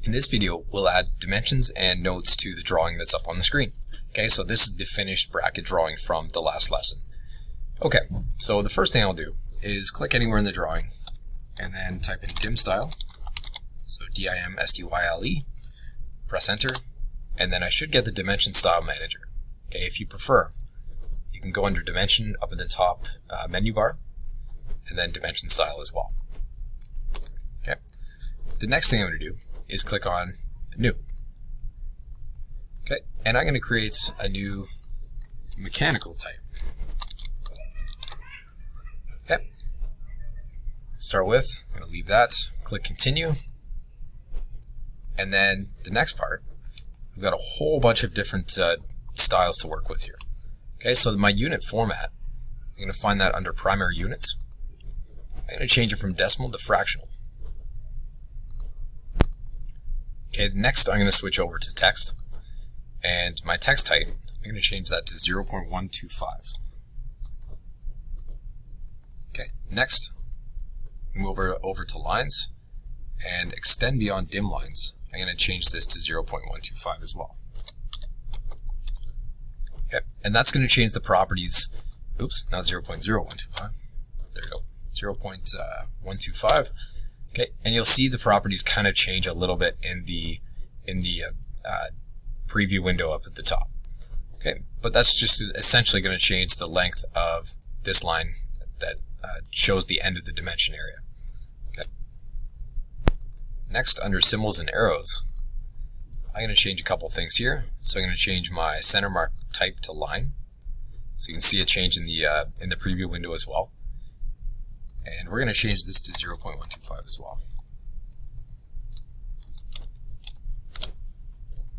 In this video, we'll add dimensions and notes to the drawing that's up on the screen. Okay, so this is the finished bracket drawing from the last lesson. Okay, so the first thing I'll do is click anywhere in the drawing and then type in dim style, so D-I-M-S-T-Y-L-E, press enter, and then I should get the dimension style manager. Okay, if you prefer, you can go under dimension up in the top menu bar, and then dimension style as well. Okay, the next thing I'm going to do is click on new. Okay, and I'm going to create a new mechanical type. Okay, start with, I'm going to leave that, click continue, and then the next part, we've got a whole bunch of different styles to work with here. Okay, so my unit format, I'm going to find that under primary units. I'm going to change it from decimal to fractional. Okay, next I'm going to switch over to text, and my text height, I'm going to change that to 0.125. Okay, next, move over to lines, and extend beyond dim lines. I'm going to change this to 0.125 as well. Okay, and that's going to change the properties, oops, not 0.0125, there we go, 0.125. Okay, and you'll see the properties kind of change a little bit in the preview window up at the top. Okay, but that's just essentially going to change the length of this line that shows the end of the dimension area. Okay. Next, under symbols and arrows, I'm going to change a couple things here. So I'm going to change my center mark type to line, so you can see a change in the preview window as well. And we're going to change this to 0.125 as well.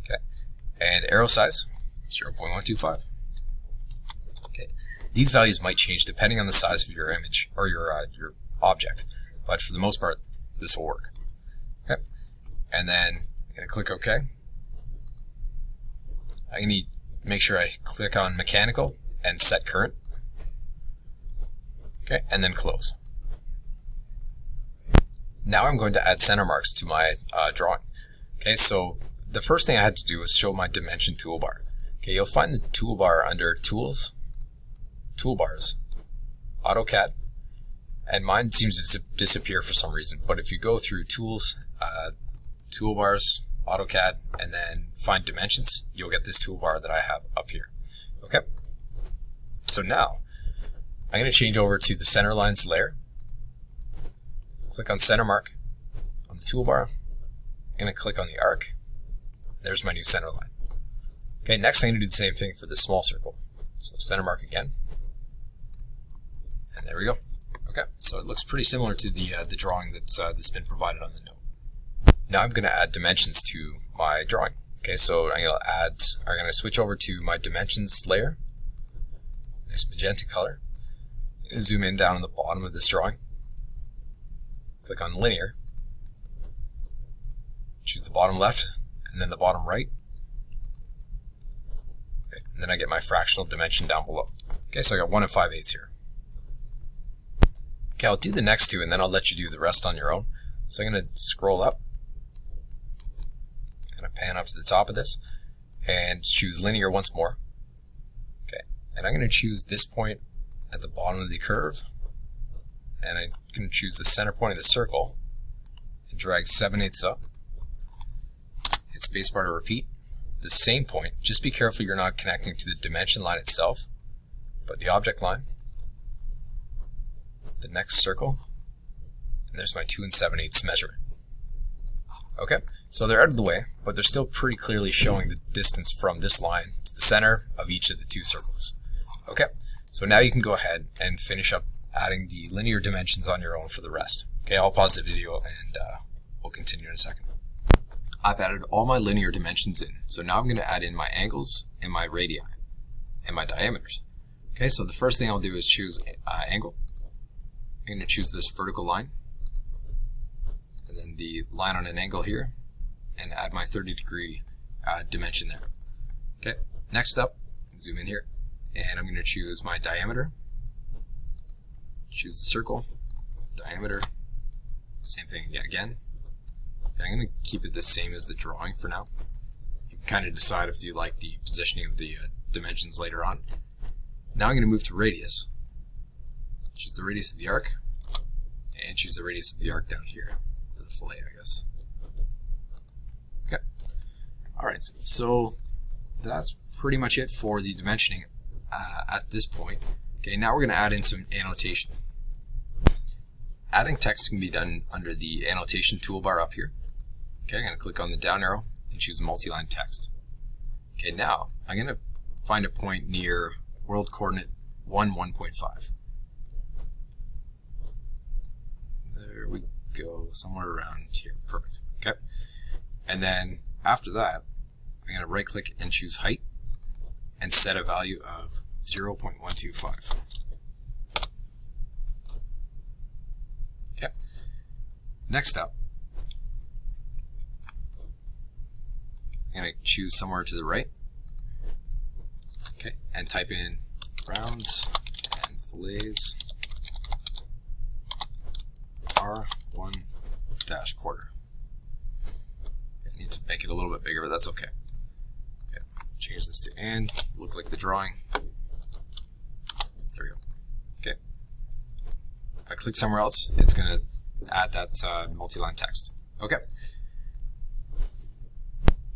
Okay, and arrow size, 0.125. Okay, these values might change depending on the size of your image or your object, but for the most part, this will work. Okay, and then I'm going to click OK. I'm going to make sure I click on mechanical and set current. Okay, and then close. Now I'm going to add center marks to my drawing. Okay, so the first thing I had to do was show my dimension toolbar. Okay, you'll find the toolbar under Tools, Toolbars, AutoCAD, and mine seems to disappear for some reason. But if you go through Tools, Toolbars, AutoCAD, and then find Dimensions, you'll get this toolbar that I have up here. Okay, so now I'm going to change over to the center lines layer. Click on center mark on the toolbar. I'm going to click on the arc. There's my new center line. Okay, next I'm going to do the same thing for the small circle. So center mark again. And there we go. Okay, so it looks pretty similar to the drawing that's been provided on the note. Now I'm going to add dimensions to my drawing. Okay, so I'm going to switch over to my dimensions layer. Nice magenta color. I'm going to zoom in down on the bottom of this drawing. Click on linear, choose the bottom left, and then the bottom right. Okay, and then I get my fractional dimension down below. Okay, so I got 1 5/8 here. Okay, I'll do the next two, and then I'll let you do the rest on your own. So I'm going to scroll up, kind of pan up to the top of this, and choose linear once more. Okay, and I'm going to choose this point at the bottom of the curve, and I'm going to choose the center point of the circle and drag 7/8 up. Hit spacebar to repeat. The same point, just be careful you're not connecting to the dimension line itself, but the object line. The next circle, and there's my 2 7/8 measurement. Okay, so they're out of the way, but they're still pretty clearly showing the distance from this line to the center of each of the two circles. Okay, so now you can go ahead and finish up adding the linear dimensions on your own for the rest. Okay, I'll pause the video and we'll continue in a second. I've added all my linear dimensions in, so now I'm going to add in my angles and my radii and my diameters. Okay, so the first thing I'll do is choose angle. I'm going to choose this vertical line, and then the line on an angle here, and add my 30-degree dimension there. Okay, next up, zoom in here, and I'm going to choose my diameter. Choose the circle, diameter, same thing again, I'm going to keep it the same as the drawing for now. You can kind of decide if you like the positioning of the dimensions later on. Now I'm going to move to radius. Choose the radius of the arc, and choose the radius of the arc down here, or the fillet, I guess. Okay. Alright, so that's pretty much it for the dimensioning at this point. Okay, now we're going to add in some annotation. Adding text can be done under the annotation toolbar up here. Okay, I'm going to click on the down arrow and choose multi-line text. Okay, now I'm going to find a point near world coordinate 1.5. There we go, somewhere around here. Perfect. Okay, and then after that, I'm going to right click and choose height and set a value of 0.125. Okay. Next up, I'm going to choose somewhere to the right. Okay, and type in rounds and fillets R1 dash quarter. I need to make it a little bit bigger, but that's okay. Okay, change this to and look like the drawing. There we go. Okay. If I click somewhere else, it's going to add that multi-line text. Okay.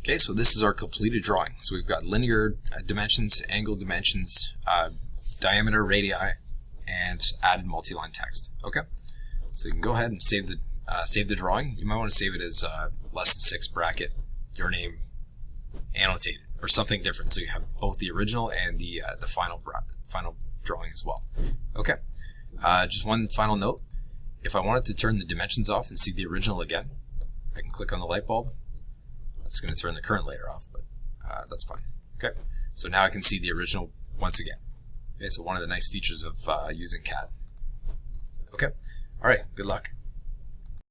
Okay, so this is our completed drawing. So we've got linear dimensions, angle dimensions, diameter, radii, and added multi-line text. Okay, so you can go ahead and save the drawing. You might want to save it as less than 6 bracket your name annotated or something different, so you have both the original and the final drawing as well. Okay, just one final note. If I wanted to turn the dimensions off and see the original again, I can click on the light bulb. It's going to turn the current layer off, but that's fine. Okay, so now I can see the original once again. Okay, so one of the nice features of using CAD. Okay, all right, good luck.